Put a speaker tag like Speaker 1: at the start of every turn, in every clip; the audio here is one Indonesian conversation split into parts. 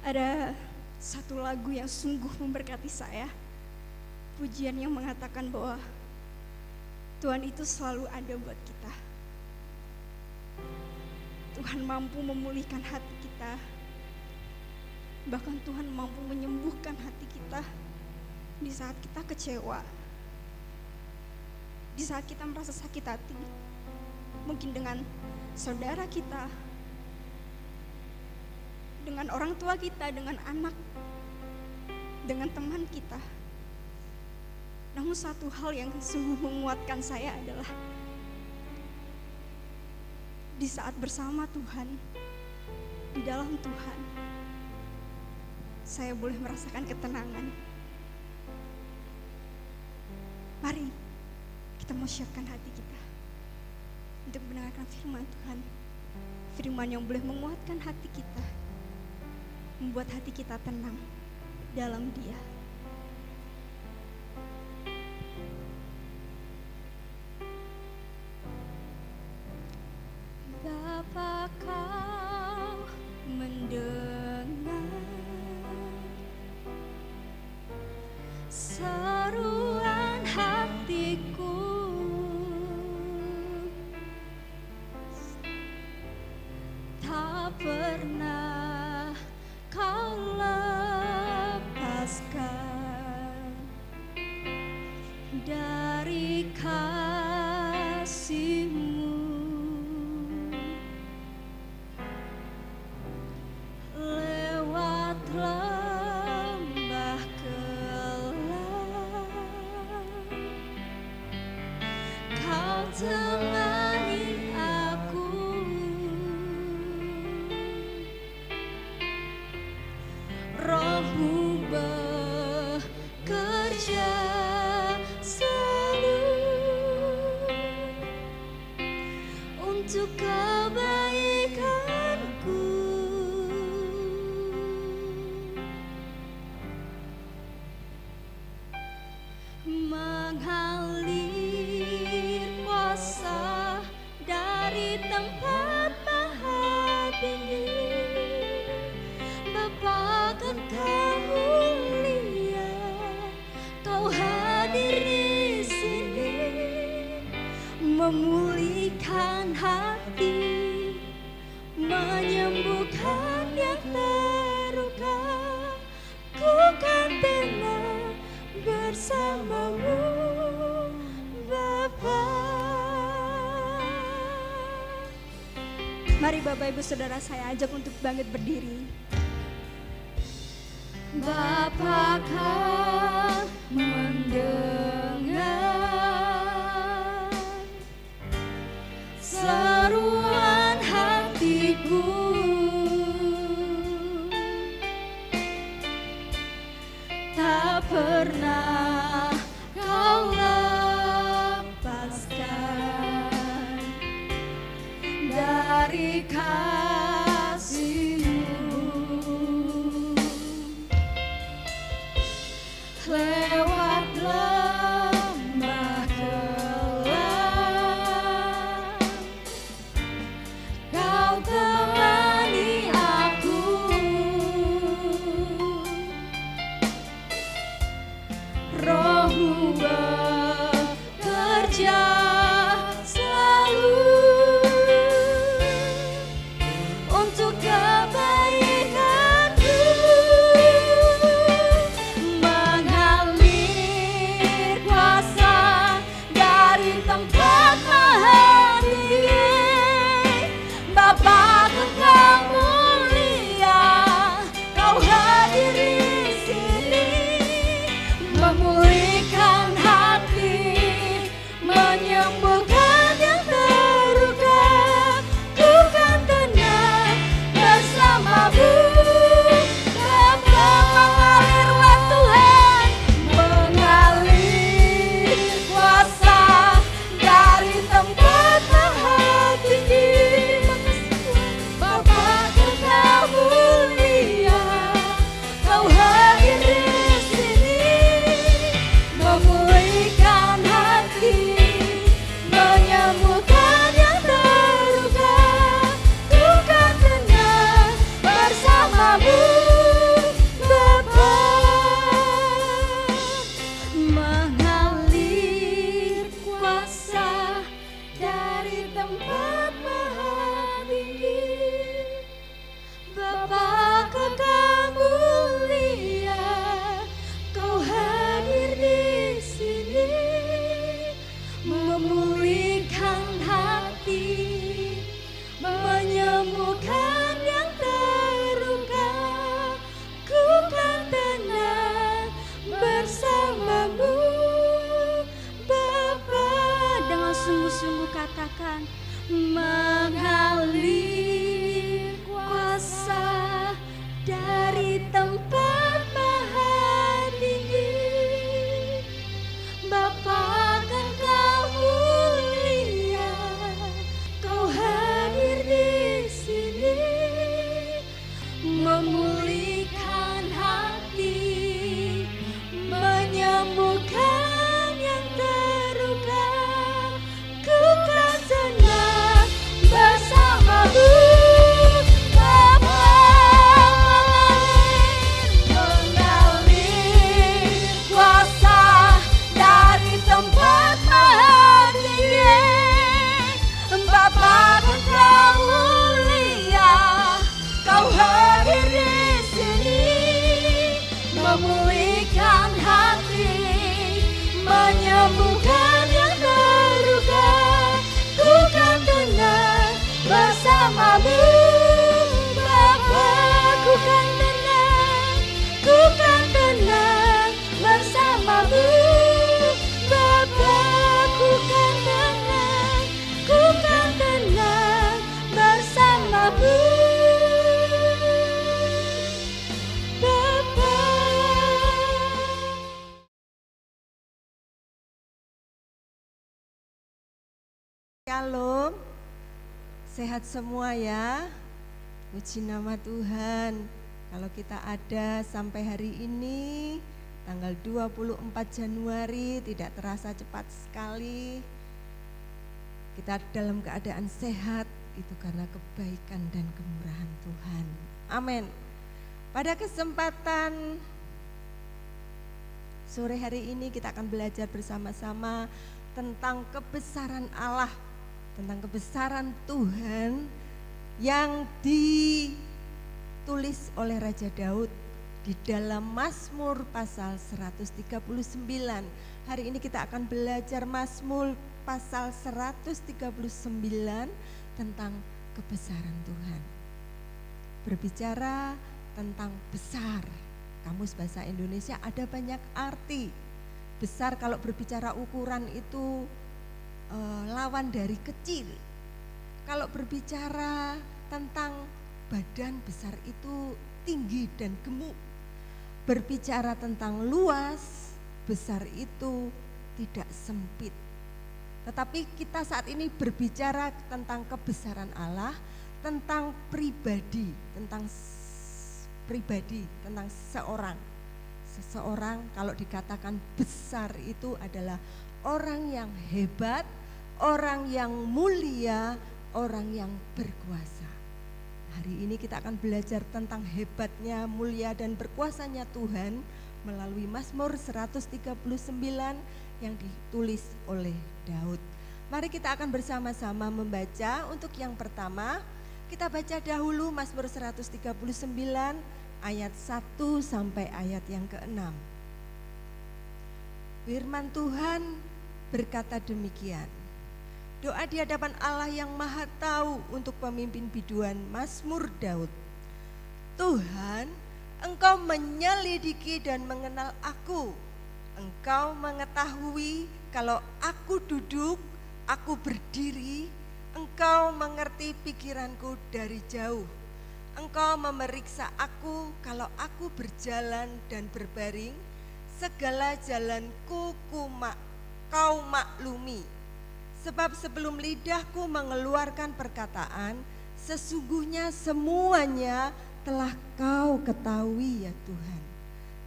Speaker 1: Ada satu lagu yang sungguh memberkati saya. Pujian yang mengatakan bahwa Tuhan itu selalu ada buat kita. Tuhan mampu memulihkan hati kita. Bahkan Tuhan mampu menyembuhkan hati kita di saat kita kecewa. Di saat kita merasa sakit hati. Mungkin dengan saudara kita, dengan orang tua kita, dengan anak, dengan teman kita. Namun satu hal yang sungguh menguatkan saya adalah di saat bersama Tuhan, di dalam Tuhan, saya boleh merasakan ketenangan. Mari kita mau siapkan hati kita untuk mendengarkan firman Tuhan. Firman yang boleh menguatkan hati kita, membuat hati kita tenang dalam Dia. Bapa, Kau mendengar seruan hatiku, tak pernah Kau lepaskan dari kasih-Mu. Lewat lembah gelap, Kau temani aku. Roh-Mu bekerja selalu untuk kebaikanku. Mengalir kuasa dari tempat maha tinggi. Bapa, kan Kau mulia, Kau hadir di sini, memulihkan hati, menyembuhkan yang terluka. Ku kan tenang bersama-Mu, Bapa. Mari Bapak Ibu Saudara saya ajak untuk bangkit berdiri. Bapa, Kau mendengar seruan hatiku, tak pernah Kau lepaskan dari kasih-Mu. Lewat lembah gelap, Kau temani aku. Roh-Mu bekerja selalu untuk kebaikanku. Mengalir kuasa dari tempat maha tinggi. Bapa, Kau mulia, Kau hadir di sini, memulihkan hati, menyembuhkan yang terluka. Ku kan tenang bersama-Mu, Bapa. Mengalirlah Tuhan, mengalir kuasa dari tempat maha tinggi. Bapa, Kau mulia, Kau hadir di sini, memulihkan hati, memulihkan hati, menyembuhkan yang terluka. Ku kan tenang bersamamu, Bapa. Dengan sungguh-sungguh katakan, mengalir kuasa dari tempat maha tinggi. Bapa, kan Kau mulia, Kau hadir di sini, memulihkan hati, menyembuhkan yang terluka. Ku kan tenang bersamamu, Bapa. Mengalir kuasa dari tempat maha tinggi. Bapa, kan Kau mulia, Kau hadir di sini, memulihkan hati, menyembuhkan yang terluka. Ku kan tenang bersamamu, Bapa. Ku kan tenang, ku kan tenang bersamamu, Bapa. Ku kan tenang, ku kan tenang bersamamu, Bapa.
Speaker 2: Shalom, sehat semua ya. Puji nama Tuhan. Kalau kita ada sampai hari ini tanggal 24 Januari, tidak terasa cepat sekali. Kita dalam keadaan sehat, itu karena kebaikan dan kemurahan Tuhan. Amin. Pada kesempatan sore hari ini kita akan belajar bersama-sama tentang kebesaran Allah, tentang kebesaran Tuhan yang ditulis oleh Raja Daud di dalam Mazmur pasal 139. Hari ini kita akan belajar Mazmur pasal 139 tentang kebesaran Tuhan. Berbicara tentang besar, Kamus Bahasa Indonesia ada banyak arti. Besar kalau berbicara ukuran itu lawan dari kecil. Kalau berbicara tentang badan besar itu tinggi dan gemuk. Berbicara tentang luas, besar itu tidak sempit. Tetapi kita saat ini berbicara tentang kebesaran Allah, tentang pribadi, tentang seorang. Seseorang kalau dikatakan besar itu adalah orang yang hebat, orang yang mulia, orang yang berkuasa. Hari ini kita akan belajar tentang hebatnya, mulia dan berkuasanya Tuhan melalui Mazmur 139 yang ditulis oleh Daud. Mari kita akan bersama-sama membaca. Untuk yang pertama, kita baca dahulu Mazmur 139 ayat 1 sampai ayat yang ke-6. Firman Tuhan berkata demikian. Doa di hadapan Allah yang Maha Tahu untuk pemimpin biduan Mazmur Daud. Tuhan, Engkau menyelidiki dan mengenal aku. Engkau mengetahui kalau aku duduk, aku berdiri. Engkau mengerti pikiranku dari jauh. Engkau memeriksa aku kalau aku berjalan dan berbaring. Segala jalanku Kau maklumi. Sebab sebelum lidahku mengeluarkan perkataan, sesungguhnya semuanya telah Kau ketahui ya Tuhan.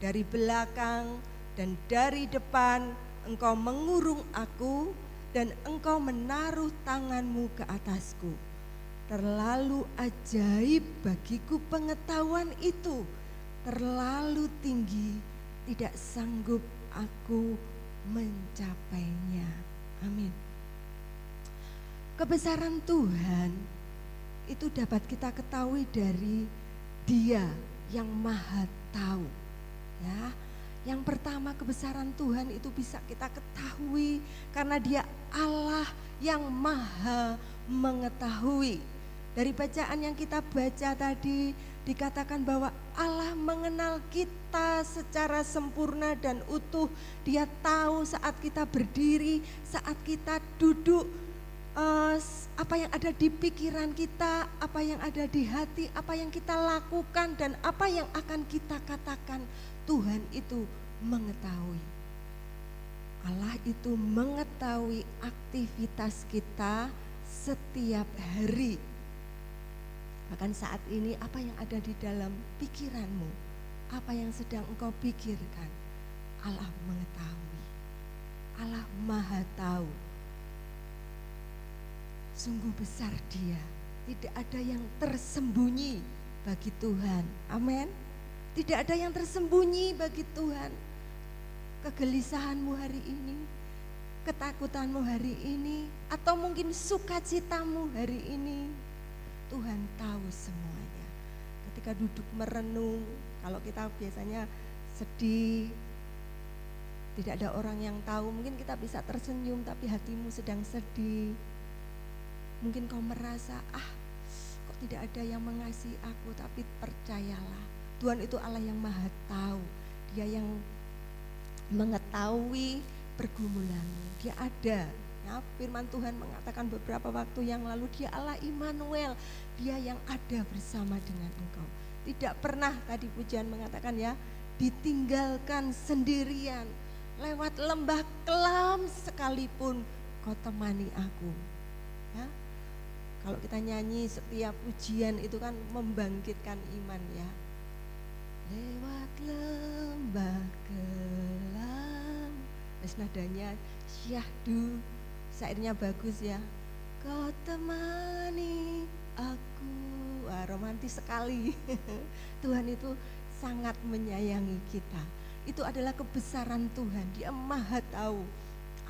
Speaker 2: Dari belakang dan dari depan Engkau mengurung aku, dan Engkau menaruh tangan-Mu ke atasku. Terlalu ajaib bagiku pengetahuan itu, terlalu tinggi, tidak sanggup aku mencapainya. Amin. Kebesaran Tuhan itu dapat kita ketahui dari Dia yang Maha Tahu. Ya, yang pertama kebesaran Tuhan itu bisa kita ketahui karena Dia Allah yang maha mengetahui. Dari bacaan yang kita baca tadi dikatakan bahwa Allah mengenal kita secara sempurna dan utuh. Dia tahu saat kita berdiri, saat kita duduk, apa yang ada di pikiran kita, apa yang ada di hati, apa yang kita lakukan dan apa yang akan kita katakan. Tuhan itu mengetahui. Allah itu mengetahui aktivitas kita setiap hari. Bahkan saat ini apa yang ada di dalam pikiranmu, apa yang sedang engkau pikirkan, Allah mengetahui. Allah maha tahu. Sungguh besar Dia, tidak ada yang tersembunyi bagi Tuhan. Amin. Tidak ada yang tersembunyi bagi Tuhan. Kegelisahanmu hari ini, ketakutanmu hari ini, atau mungkin sukacitamu hari ini, Tuhan tahu semuanya. Ketika duduk merenung, kalau kita biasanya sedih, tidak ada orang yang tahu, mungkin kita bisa tersenyum tapi hatimu sedang sedih. Mungkin kau merasa, kok tidak ada yang mengasihi aku, tapi percayalah, Tuhan itu Allah yang maha tahu. Dia yang mengetahui pergumulanmu. Dia ada. Ya, firman Tuhan mengatakan beberapa waktu yang lalu, Dia Allah Immanuel, Dia yang ada bersama dengan engkau. Tidak pernah, tadi pujian mengatakan ya, ditinggalkan sendirian. Lewat lembah kelam sekalipun kau temani aku. Ya, kalau kita nyanyi setiap ujian itu kan membangkitkan iman ya. Lewat lembah kelam, nadanya syahdu, syairnya bagus ya. Kau temani aku. Wah, romantis sekali. Tuhan itu sangat menyayangi kita. Itu adalah kebesaran Tuhan. Dia maha tahu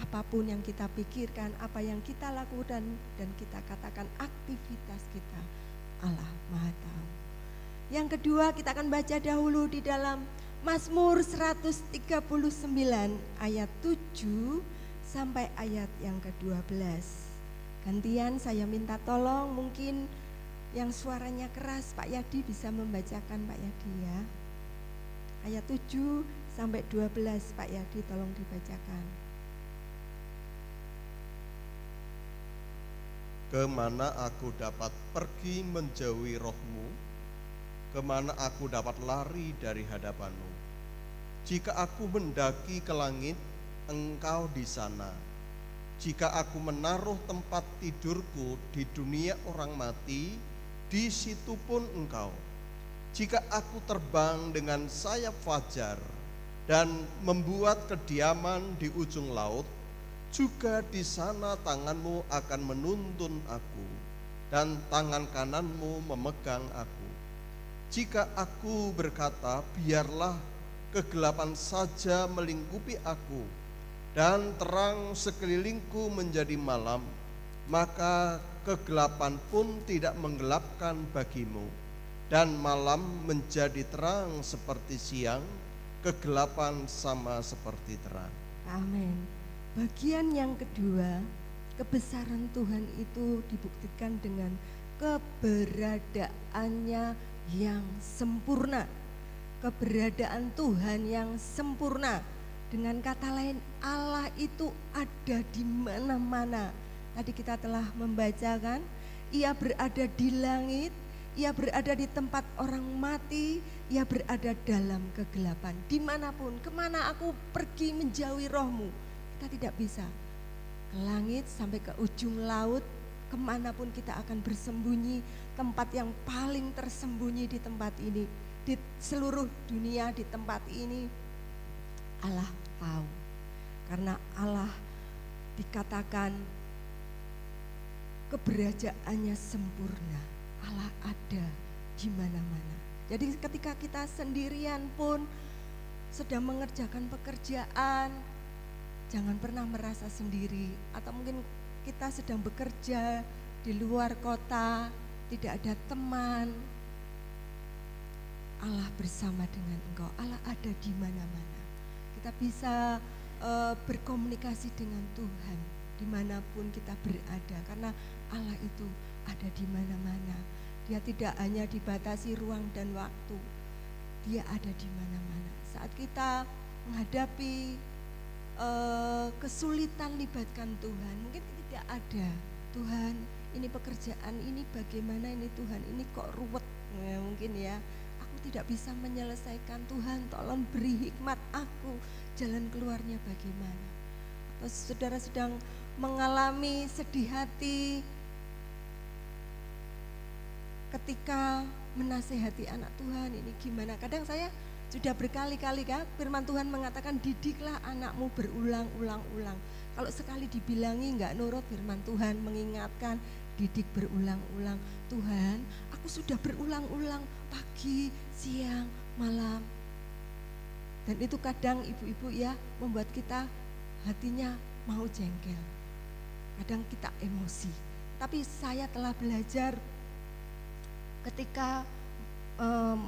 Speaker 2: apapun yang kita pikirkan, apa yang kita lakukan dan kita katakan, aktivitas kita, Allah maha tahu. Yang kedua, kita akan baca dahulu di dalam Mazmur 139 ayat 7 sampai ayat yang ke-12. Gantian saya minta tolong, mungkin yang suaranya keras Pak Yadi bisa membacakan Pak Yadi ya. Ayat 7 sampai 12 Pak Yadi tolong dibacakan.
Speaker 3: Kemana aku dapat pergi menjauhi roh-Mu? Kemana aku dapat lari dari hadapan-Mu? Jika aku mendaki ke langit, Engkau di sana. Jika aku menaruh tempat tidurku di dunia orang mati, di situ pun Engkau. Jika aku terbang dengan sayap fajar dan membuat kediaman di ujung laut, juga di sana tangan-Mu akan menuntun aku, dan tangan kanan-Mu memegang aku. Jika aku berkata, biarlah kegelapan saja melingkupi aku, dan terang sekelilingku menjadi malam, maka kegelapan pun tidak menggelapkan bagimu, dan malam menjadi terang seperti siang, kegelapan sama seperti terang.
Speaker 2: Amin. Bagian yang kedua, kebesaran Tuhan itu dibuktikan dengan keberadaannya yang sempurna. Keberadaan Tuhan yang sempurna. Dengan kata lain, Allah itu ada di mana-mana. Tadi kita telah membacakan, Ia berada di langit, Ia berada di tempat orang mati, Ia berada dalam kegelapan. Dimanapun, kemana aku pergi menjauhi roh-Mu, kita tidak bisa. Ke langit sampai ke ujung laut, kemanapun kita akan bersembunyi, tempat yang paling tersembunyi di tempat ini, di seluruh dunia, di tempat ini, Allah tahu. Karena Allah dikatakan keberadaannya sempurna. Allah ada di mana-mana. Jadi ketika kita sendirian pun sedang mengerjakan pekerjaan, jangan pernah merasa sendiri. Atau mungkin kita sedang bekerja di luar kota, tidak ada teman. Allah bersama dengan engkau. Allah ada di mana-mana. Kita bisa berkomunikasi dengan Tuhan dimanapun kita berada, karena Allah itu ada di mana-mana. Dia tidak hanya dibatasi ruang dan waktu, Dia ada di mana-mana. Saat kita menghadapi kesulitan, libatkan Tuhan. Mungkin tidak ada, Tuhan ini pekerjaan ini bagaimana ini Tuhan, ini kok ruwet, mungkin ya, aku tidak bisa menyelesaikan, Tuhan tolong beri hikmat aku, jalan keluarnya bagaimana. Atau saudara sedang mengalami sedih hati ketika menasehati anak Tuhan, ini gimana. Kadang saya sudah berkali-kali kan firman Tuhan mengatakan didiklah anakmu berulang-ulang-ulang. Kalau sekali dibilangi enggak nurut, firman Tuhan mengingatkan didik berulang-ulang. Tuhan, aku sudah berulang-ulang pagi, siang, malam. Dan itu kadang ibu-ibu ya membuat kita hatinya mau jengkel. Kadang kita emosi. Tapi saya telah belajar ketika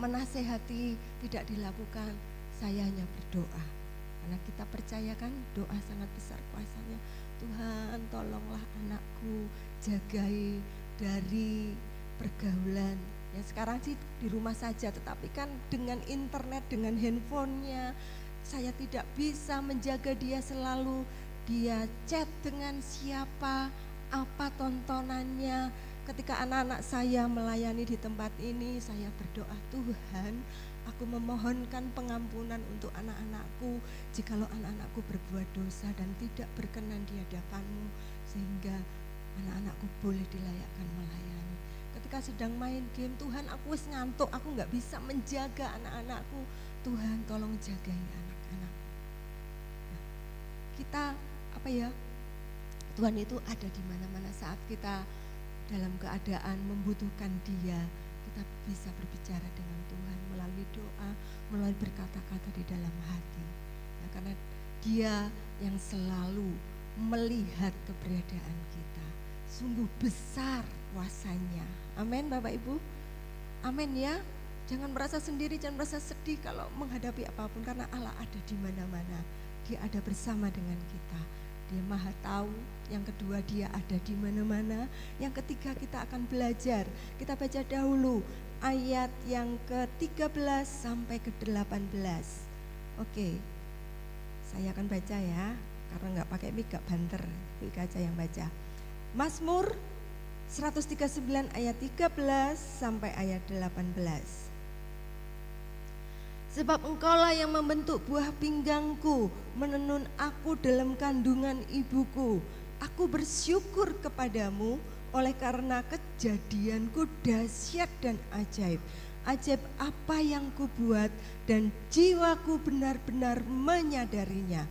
Speaker 2: menasehati tidak dilakukan, saya hanya berdoa. Karena kita percayakan doa sangat besar kuasanya. Tuhan tolonglah anakku, jagai dari pergaulan. Ya sekarang sih di rumah saja, tetapi kan dengan internet, dengan handphonenya, saya tidak bisa menjaga dia selalu. Dia chat dengan siapa, apa tontonannya. Ketika anak-anak saya melayani di tempat ini, saya berdoa, Tuhan, aku memohonkan pengampunan untuk anak-anakku jikalau anak-anakku berbuat dosa dan tidak berkenan di hadapan-Mu, sehingga anak-anakku boleh dilayakkan melayani. Ketika sedang main game, Tuhan aku wis ngantuk, aku nggak bisa menjaga anak-anakku, Tuhan tolong jagai anak-anak. Nah, kita Tuhan itu ada di mana-mana. Saat kita dalam keadaan membutuhkan Dia, kita bisa berbicara dengan Tuhan melalui doa, melalui berkata-kata di dalam hati. Ya, karena Dia yang selalu melihat keberadaan kita. Sungguh besar kuasanya. Amin Bapak Ibu. Amin ya. Jangan merasa sendiri, jangan merasa sedih kalau menghadapi apapun, karena Allah ada di mana-mana. Dia ada bersama dengan kita. Dia Maha Tahu. Yang kedua, Dia ada di mana-mana. Yang ketiga, kita akan belajar. Kita baca dahulu ayat yang ke-13 sampai ke-18. Oke. Saya akan baca ya, karena nggak pakai mic, nggak banter. Ibu aja yang baca. Mazmur 139 ayat 13 sampai ayat 18. Sebab Engkaulah yang membentuk buah pinggangku, menenun aku dalam kandungan ibuku. Aku bersyukur kepadamu oleh karena kejadianku dahsyat dan ajaib. Ajaib apa yang kubuat dan jiwaku benar-benar menyadarinya.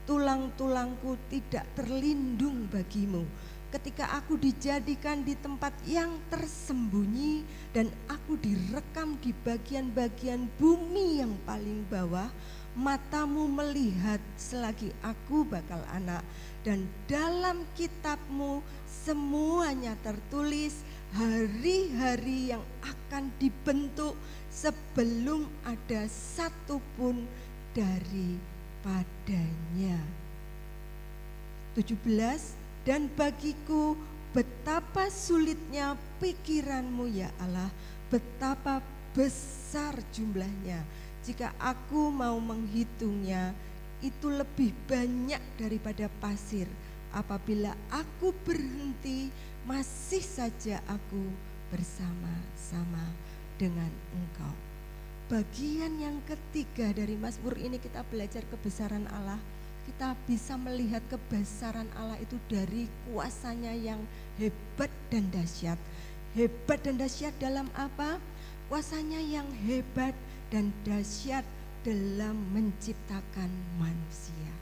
Speaker 2: Tulang-tulangku tidak terlindung bagimu. Ketika aku dijadikan di tempat yang tersembunyi dan aku direkam di bagian-bagian bumi yang paling bawah, matamu melihat selagi aku bakal anak, dan dalam kitabmu semuanya tertulis hari-hari yang akan dibentuk sebelum ada satupun daripadanya. 17. Dan bagiku betapa sulitnya pikiranmu ya Allah, betapa besar jumlahnya. Jika aku mau menghitungnya, itu lebih banyak daripada pasir. Apabila aku berhenti, masih saja aku bersama-sama dengan Engkau. Bagian yang ketiga dari Mazmur ini kita belajar kebesaran Allah. Kita bisa melihat kebesaran Allah itu dari kuasanya yang hebat dan dahsyat. Hebat dan dahsyat dalam apa? Kuasanya yang hebat dan dahsyat dalam menciptakan manusia.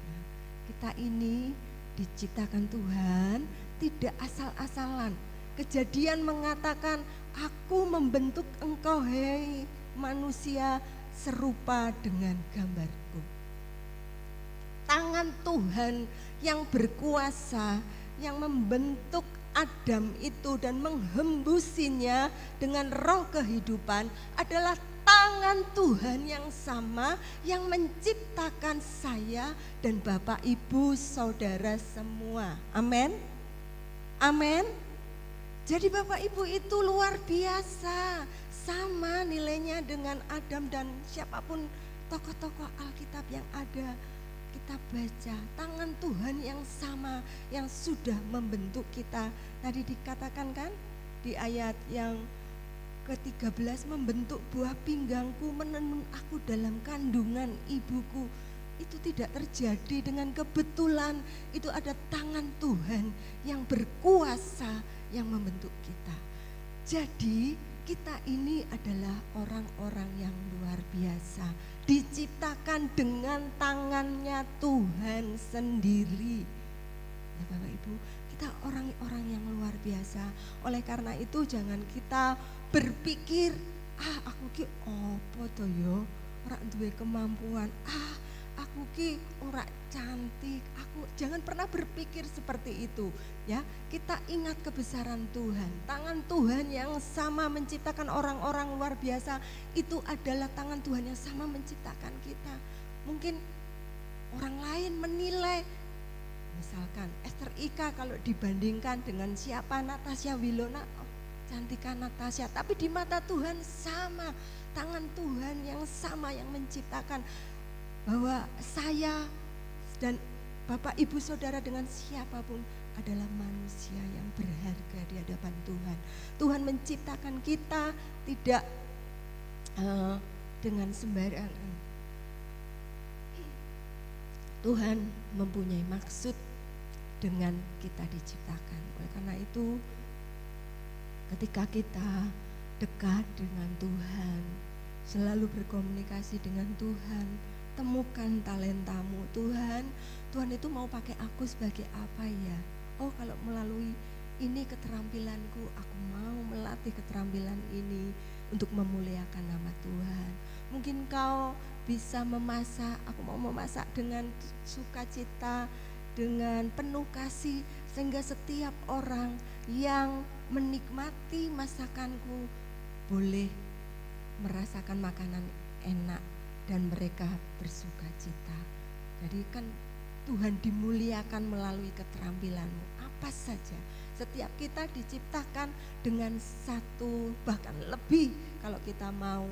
Speaker 2: Nah, kita ini diciptakan Tuhan tidak asal-asalan. Kejadian mengatakan, aku membentuk engkau hei manusia serupa dengan gambarku. Tangan Tuhan yang berkuasa, yang membentuk Adam itu dan menghembusinya dengan roh kehidupan adalah tangan tangan Tuhan yang sama yang menciptakan saya dan Bapak Ibu Saudara semua. Amin. Amin. Jadi Bapak Ibu itu luar biasa, sama nilainya dengan Adam dan siapapun tokoh-tokoh Alkitab yang ada. Kita baca tangan Tuhan yang sama yang sudah membentuk kita. Tadi dikatakan kan di ayat yang ke-13, membentuk buah pinggangku, menenun aku dalam kandungan ibuku. Itu tidak terjadi dengan kebetulan, itu ada tangan Tuhan yang berkuasa yang membentuk kita. Jadi kita ini adalah orang-orang yang luar biasa, diciptakan dengan tangannya Tuhan sendiri. Ya Bapak Ibu, kita orang-orang yang luar biasa. Oleh karena itu jangan kita berpikir, aku ki opo to yo, ora duwe kemampuan, aku ki ora cantik, jangan pernah berpikir seperti itu ya. Kita ingat kebesaran Tuhan, tangan Tuhan yang sama menciptakan orang-orang luar biasa, itu adalah tangan Tuhan yang sama menciptakan kita. Mungkin orang lain menilai, misalkan Esther Ika kalau dibandingkan dengan siapa, Natasha Wilona, cantikan Natasha, tapi di mata Tuhan sama, tangan Tuhan yang sama yang menciptakan bahwa saya dan Bapak Ibu Saudara dengan siapapun adalah manusia yang berharga di hadapan Tuhan. Tuhan menciptakan kita tidak dengan sembarangan. Tuhan mempunyai maksud dengan kita diciptakan. Oleh karena itu ketika kita dekat dengan Tuhan, selalu berkomunikasi dengan Tuhan, temukan talentamu. Tuhan itu mau pakai aku sebagai apa ya? Oh, kalau melalui ini keterampilanku, aku mau melatih keterampilan ini untuk memuliakan nama Tuhan. Mungkin kau bisa memasak, aku mau memasak dengan sukacita, dengan penuh kasih, sehingga setiap orang yang menikmati masakanku boleh merasakan makanan enak dan mereka bersukacita. Jadi kan Tuhan dimuliakan melalui keterampilanmu apa saja. Setiap kita diciptakan dengan satu bahkan lebih kalau kita mau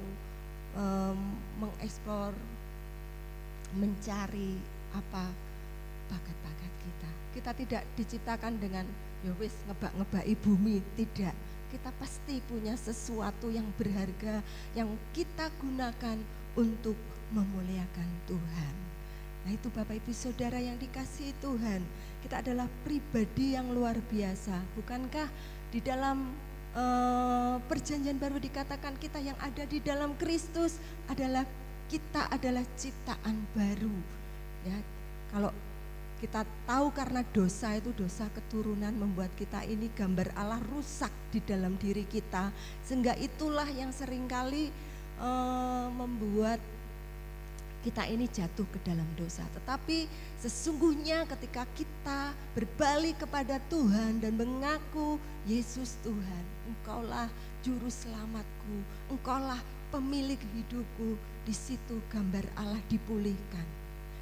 Speaker 2: mengeksplor, mencari apa bakat-bakat kita. Kita tidak diciptakan dengan ya wis ngebak-ngebaki bumi, tidak. Kita pasti punya sesuatu yang berharga yang kita gunakan untuk memuliakan Tuhan. Nah itu Bapak Ibu Saudara yang dikasihi Tuhan, kita adalah pribadi yang luar biasa. Bukankah di dalam perjanjian baru dikatakan kita yang ada di dalam Kristus adalah kita adalah ciptaan baru. Ya, kalau kita tahu karena dosa itu dosa keturunan membuat kita ini gambar Allah rusak di dalam diri kita, sehingga itulah yang seringkali membuat kita ini jatuh ke dalam dosa. Tetapi sesungguhnya ketika kita berbalik kepada Tuhan dan mengaku Yesus Tuhan, Engkaulah juru selamatku, Engkaulah pemilik hidupku, di situ gambar Allah dipulihkan.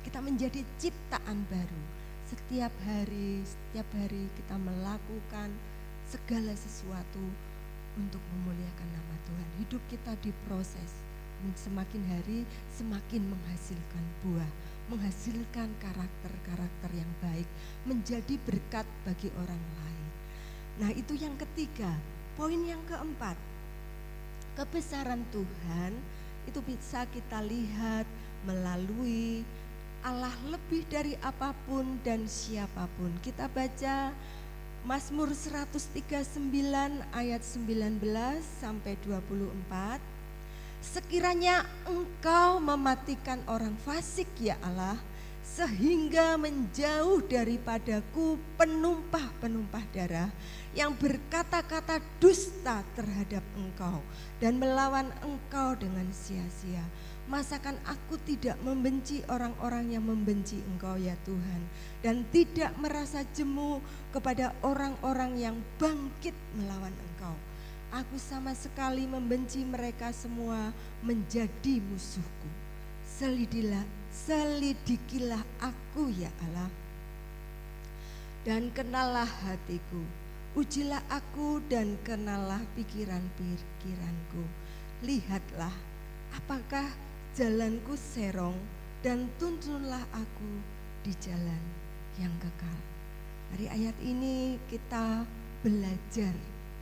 Speaker 2: Kita menjadi ciptaan baru. Setiap hari kita melakukan segala sesuatu untuk memuliakan nama Tuhan. Hidup kita diproses. Semakin hari semakin menghasilkan buah, menghasilkan karakter-karakter yang baik, menjadi berkat bagi orang lain. Nah itu yang ketiga. Poin yang keempat, kebesaran Tuhan itu bisa kita lihat melalui Allah lebih dari apapun dan siapapun. Kita baca Mazmur 139 ayat 19 sampai 24. Sekiranya Engkau mematikan orang fasik ya Allah, sehingga menjauh daripadaku penumpah-penumpah darah yang berkata-kata dusta terhadap Engkau dan melawan Engkau dengan sia-sia. Masakan aku tidak membenci orang-orang yang membenci Engkau ya Tuhan, dan tidak merasa jemu kepada orang-orang yang bangkit melawan Engkau. Aku sama sekali membenci mereka semua menjadi musuhku. Selidikilah aku ya Allah, dan kenallah hatiku. Ujilah aku dan kenallah pikiran-pikiranku. Lihatlah apakah jalanku serong, dan tuntunlah aku di jalan yang kekal. Dari ayat ini kita belajar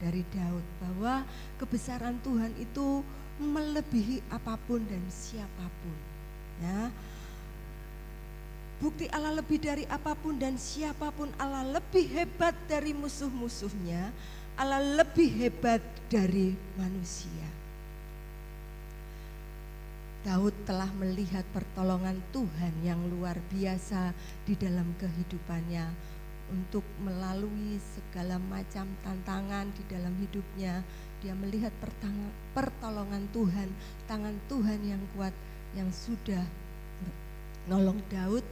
Speaker 2: dari Daud bahwa kebesaran Tuhan itu melebihi apapun dan siapapun. Ya. Bukti Allah lebih dari apapun dan siapapun. Allah lebih hebat dari musuh-musuhnya. Allah lebih hebat dari manusia. Daud telah melihat pertolongan Tuhan yang luar biasa di dalam kehidupannya untuk melalui segala macam tantangan di dalam hidupnya. Dia melihat pertolongan Tuhan, tangan Tuhan yang kuat yang sudah nolong Daud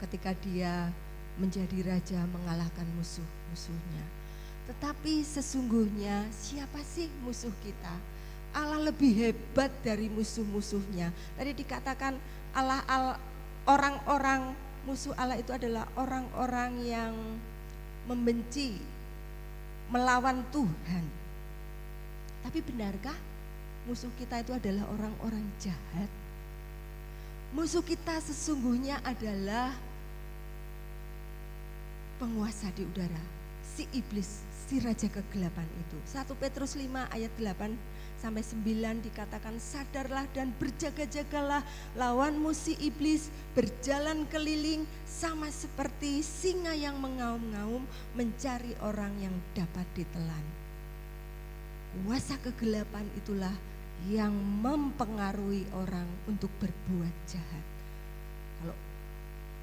Speaker 2: ketika dia menjadi raja mengalahkan musuh-musuhnya. Tetapi sesungguhnya siapa sih musuh kita? Allah lebih hebat dari musuh-musuhnya. Tadi dikatakan orang-orang musuh Allah itu adalah orang-orang yang membenci, melawan Tuhan. Tapi benarkah musuh kita itu adalah orang-orang jahat? Musuh kita sesungguhnya adalah penguasa di udara, si iblis, si raja kegelapan itu. 1 Petrus 5 ayat 8-9 dikatakan, sadarlah dan berjaga-jagalah, lawanmu si iblis berjalan keliling sama seperti singa yang mengaum-ngaum mencari orang yang dapat ditelan. Kuasa kegelapan itulah yang mempengaruhi orang untuk berbuat jahat. Kalau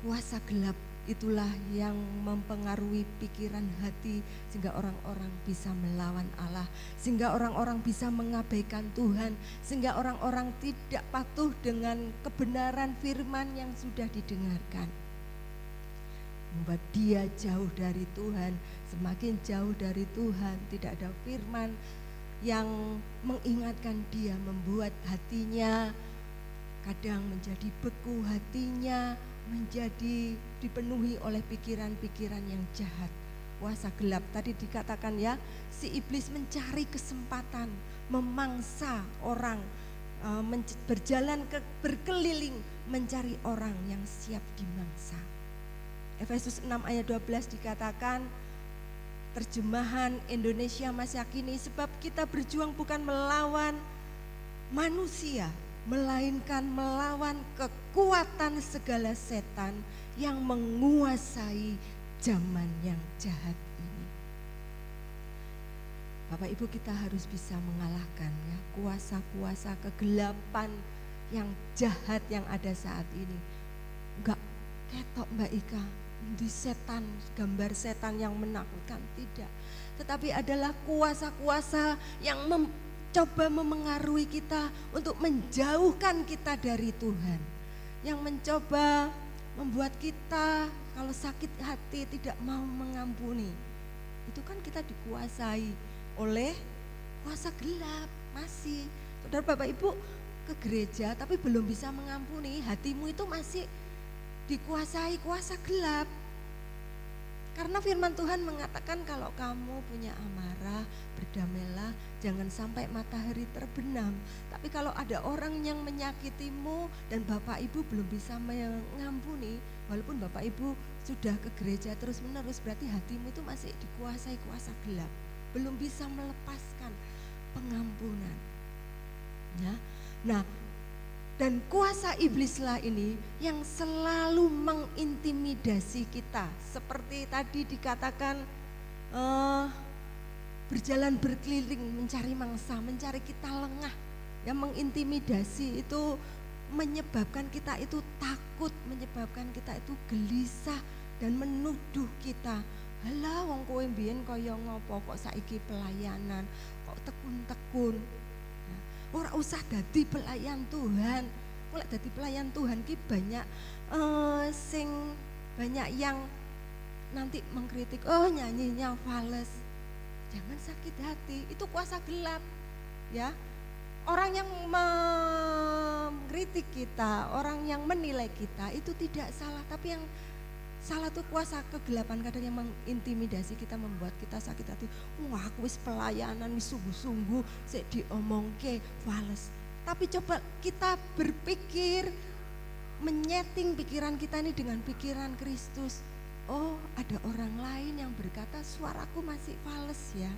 Speaker 2: kuasa gelap itulah yang mempengaruhi pikiran hati sehingga orang-orang bisa melawan Allah, sehingga orang-orang bisa mengabaikan Tuhan, sehingga orang-orang tidak patuh dengan kebenaran firman yang sudah didengarkan. Membuat dia jauh dari Tuhan, semakin jauh dari Tuhan, tidak ada firman yang mengingatkan dia, membuat hatinya kadang menjadi beku, hatinya menjadi dipenuhi oleh pikiran-pikiran yang jahat. Kuasa gelap tadi dikatakan ya, si iblis mencari kesempatan, memangsa orang, berkeliling mencari orang yang siap dimangsa. Efesus 6 ayat 12 dikatakan, terjemahan Indonesia masa kini, sebab kita berjuang bukan melawan manusia, melainkan melawan kekuatan segala setan yang menguasai zaman yang jahat ini. Bapak Ibu, kita harus bisa mengalahkan ya kuasa-kuasa kegelapan yang jahat yang ada saat ini. Enggak ketok Mbak Ika, di setan, gambar setan yang menakutkan, tidak. Tetapi adalah kuasa-kuasa yang coba memengaruhi kita untuk menjauhkan kita dari Tuhan, yang mencoba membuat kita kalau sakit hati tidak mau mengampuni. Itu kan kita dikuasai oleh kuasa gelap. Masih saudara Bapak Ibu ke gereja tapi belum bisa mengampuni, hatimu itu masih dikuasai kuasa gelap. Karena firman Tuhan mengatakan kalau kamu punya amarah, berdamailah, jangan sampai matahari terbenam. Tapi kalau ada orang yang menyakitimu dan Bapak Ibu belum bisa mengampuni, walaupun Bapak Ibu sudah ke gereja terus menerus, berarti hatimu itu masih dikuasai kuasa gelap, belum bisa melepaskan pengampunan. Ya. Nah, dan kuasa iblislah ini yang selalu mengintimidasi kita. Seperti tadi dikatakan berjalan berkeliling mencari mangsa, mencari kita lengah. Yang mengintimidasi itu menyebabkan kita itu takut, menyebabkan kita itu gelisah dan menuduh kita. Halah wong kowe mbiyen kaya ngopo kok saiki pelayanan, kok tekun-tekun. Ora usah dadi pelayan Tuhan. Mulai dadi pelayan Tuhan ki banyak banyak yang nanti mengkritik, oh nyanyinya fales. Jangan sakit hati, itu kuasa gelap. Ya, orang yang mengkritik kita, orang yang menilai kita itu tidak salah, tapi yang salah tuh kuasa kegelapan kadang yang mengintimidasi kita, membuat kita sakit hati. Wah, aku wis pelayanan wis sungguh-sungguh, sik diomongke fales. Tapi coba kita berpikir, menyeting pikiran kita ini dengan pikiran Kristus. Oh, ada orang lain yang berkata suaraku masih fales ya.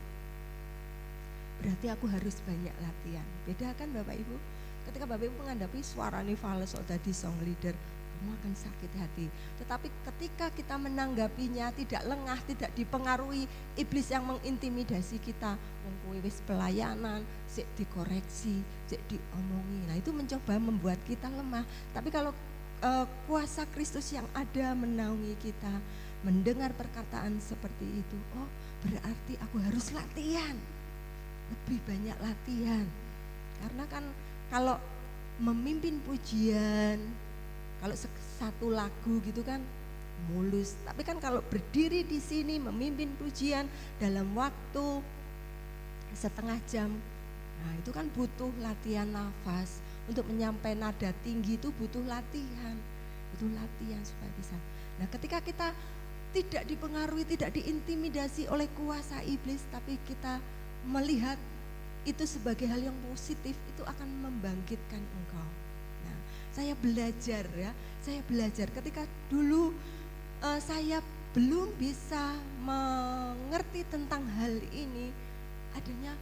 Speaker 2: Berarti aku harus banyak latihan. Beda kan Bapak Ibu? Ketika Bapak Ibu menghadapi suara ini fales atau tadi song leader, kamu akan sakit hati. Tetapi ketika kita menanggapinya tidak lengah, tidak dipengaruhi iblis yang mengintimidasi kita, wong kowe wis pelayanan, sik dikoreksi, sik diomongi. Nah, itu mencoba membuat kita lemah. Tapi kalau kuasa Kristus yang ada menaungi kita, mendengar perkataan seperti itu, oh berarti aku harus latihan. Lebih banyak latihan. Karena kan kalau memimpin pujian, kalau satu lagu gitu kan mulus. Tapi kan kalau berdiri di sini memimpin pujian dalam waktu setengah jam, nah itu kan butuh latihan nafas. Untuk menyampaikan nada tinggi itu butuh latihan. Itu latihan supaya bisa. Nah, ketika kita tidak dipengaruhi, tidak diintimidasi oleh kuasa iblis, tapi kita melihat itu sebagai hal yang positif, itu akan membangkitkan engkau. Nah, saya belajar ya, saya belajar ketika dulu saya belum bisa mengerti tentang hal ini, adanya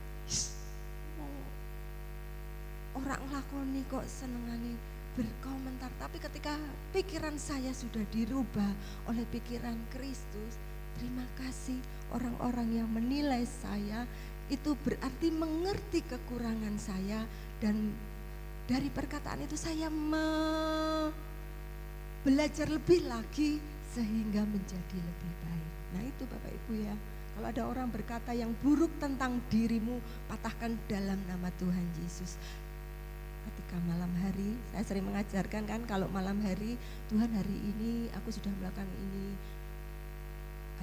Speaker 2: orang lakoni kok senengane berkomentar. Tapi ketika pikiran saya sudah dirubah oleh pikiran Kristus, terima kasih orang-orang yang menilai saya itu berarti mengerti kekurangan saya, dan dari perkataan itu saya belajar lebih lagi sehingga menjadi lebih baik. Nah itu Bapak Ibu ya, kalau ada orang berkata yang buruk tentang dirimu, patahkan dalam nama Tuhan Yesus. Ketika malam hari, saya sering mengajarkan kan, kalau malam hari, Tuhan hari ini aku sudah melakukan ini.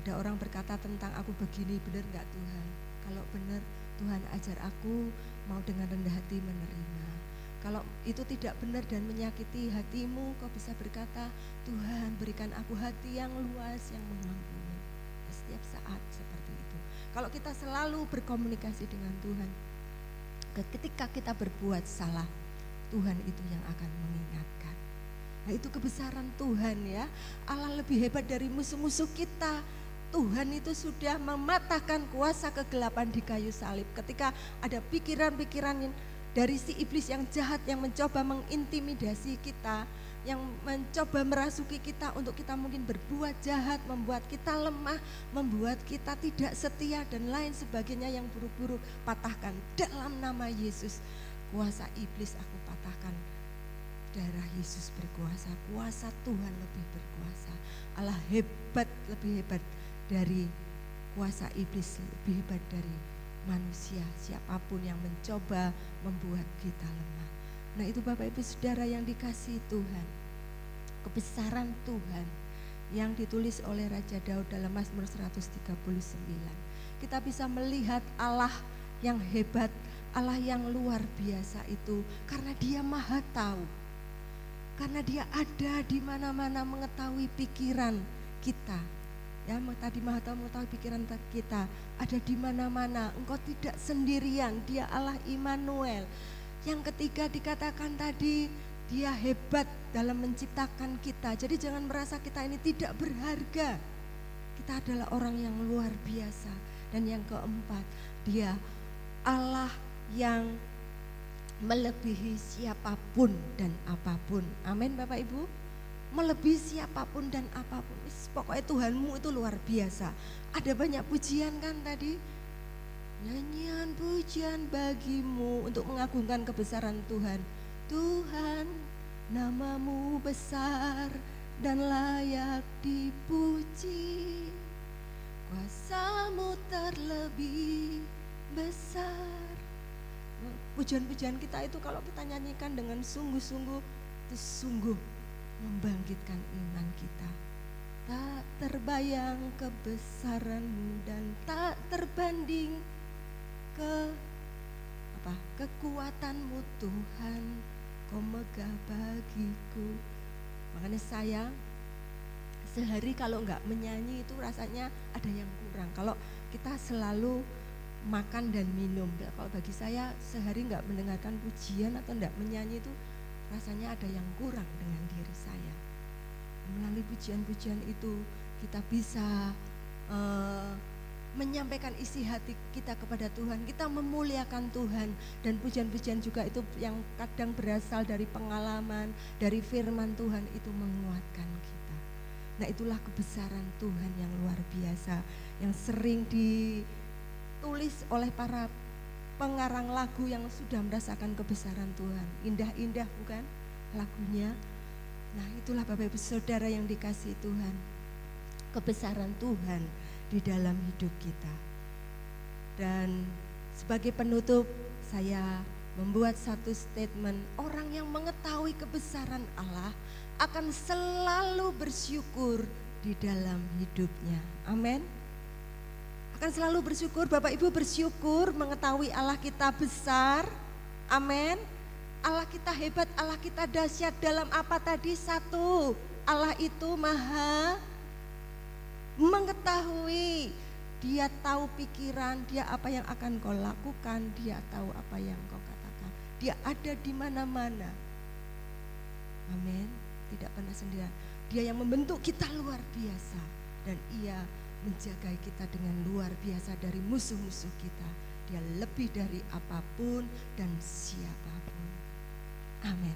Speaker 2: Ada orang berkata tentang aku begini, benar enggak Tuhan? Kalau benar, Tuhan ajar aku mau dengan rendah hati menerima. Kalau itu tidak benar dan menyakiti hatimu, kau bisa berkata, Tuhan berikan aku hati yang luas, yang mengampuni. Setiap saat seperti itu. Kalau kita selalu berkomunikasi dengan Tuhan, ketika kita berbuat salah, Tuhan itu yang akan mengingatkan. Nah itu kebesaran Tuhan ya. Allah lebih hebat dari musuh-musuh kita. Tuhan itu sudah mematahkan kuasa kegelapan di kayu salib. Ketika ada pikiran-pikiran dari si iblis yang jahat yang mencoba mengintimidasi kita, yang mencoba merasuki kita untuk kita mungkin berbuat jahat, membuat kita lemah, membuat kita tidak setia dan lain sebagainya yang buruk-buruk, patahkan dalam nama Yesus. Kuasa iblis aku patahkan. Darah Yesus berkuasa, kuasa Tuhan lebih berkuasa. Allah hebat, lebih hebat dari kuasa iblis, lebih hebat dari manusia, siapapun yang mencoba membuat kita lemah. Nah itu Bapak Ibu Saudara yang dikasihi Tuhan, kebesaran Tuhan yang ditulis oleh Raja Daud dalam Mazmur 139. Kita bisa melihat Allah yang hebat, Allah yang luar biasa itu karena Dia Maha Tahu. Karena Dia ada di mana-mana, mengetahui pikiran kita. Ya, tadi Maha Tahu mengetahui pikiran kita, ada di mana-mana. Engkau tidak sendirian, Dia Allah Immanuel. Yang ketiga dikatakan tadi, Dia hebat dalam menciptakan kita. Jadi jangan merasa kita ini tidak berharga. Kita adalah orang yang luar biasa. Dan yang keempat, Dia Allah yang melebihi siapapun dan apapun. Amin Bapak Ibu. Melebihi siapapun dan apapun. Pokoknya Tuhanmu itu luar biasa. Ada banyak pujian kan tadi. Nyanyian pujian bagimu untuk mengagungkan kebesaran Tuhan. Tuhan, namamu besar dan layak dipuji. Kuasamu terlebih besar. Pujian-pujian kita itu kalau kita nyanyikan dengan sungguh-sungguh, itu sungguh membangkitkan iman kita. Tak terbayang kebesaran dan tak terbanding kekuatanmu Tuhan, Kau megah bagiku. Makanya saya sehari kalau enggak menyanyi itu rasanya ada yang kurang. Kalau kita selalu makan dan minum, kalau bagi saya sehari enggak mendengarkan pujian atau enggak menyanyi itu rasanya ada yang kurang dengan diri saya. Melalui pujian-pujian itu kita bisa menyampaikan isi hati kita kepada Tuhan, kita memuliakan Tuhan, dan pujian-pujian juga itu yang kadang berasal dari pengalaman, dari firman Tuhan itu menguatkan kita. Nah, itulah kebesaran Tuhan yang luar biasa, yang sering ditulis oleh para pengarang lagu yang sudah merasakan kebesaran Tuhan. Indah-indah bukan lagunya? Nah, itulah Bapak Ibu Saudara yang dikasihi Tuhan, kebesaran Tuhan di dalam hidup kita. Dan sebagai penutup saya membuat satu statement, orang yang mengetahui kebesaran Allah akan selalu bersyukur di dalam hidupnya. Amin. Akan selalu bersyukur. Bapak Ibu bersyukur mengetahui Allah kita besar. Amin. Allah kita hebat, Allah kita dahsyat dalam apa tadi? Satu, Allah itu maha mengetahui, Dia tahu pikiran, Dia apa yang akan kau lakukan, Dia tahu apa yang kau katakan, Dia ada di mana-mana. Amin. Tidak pernah sendirian. Dia yang membentuk kita luar biasa, dan Ia menjaga kita dengan luar biasa dari musuh-musuh kita. Dia lebih dari apapun dan siapapun. Amin.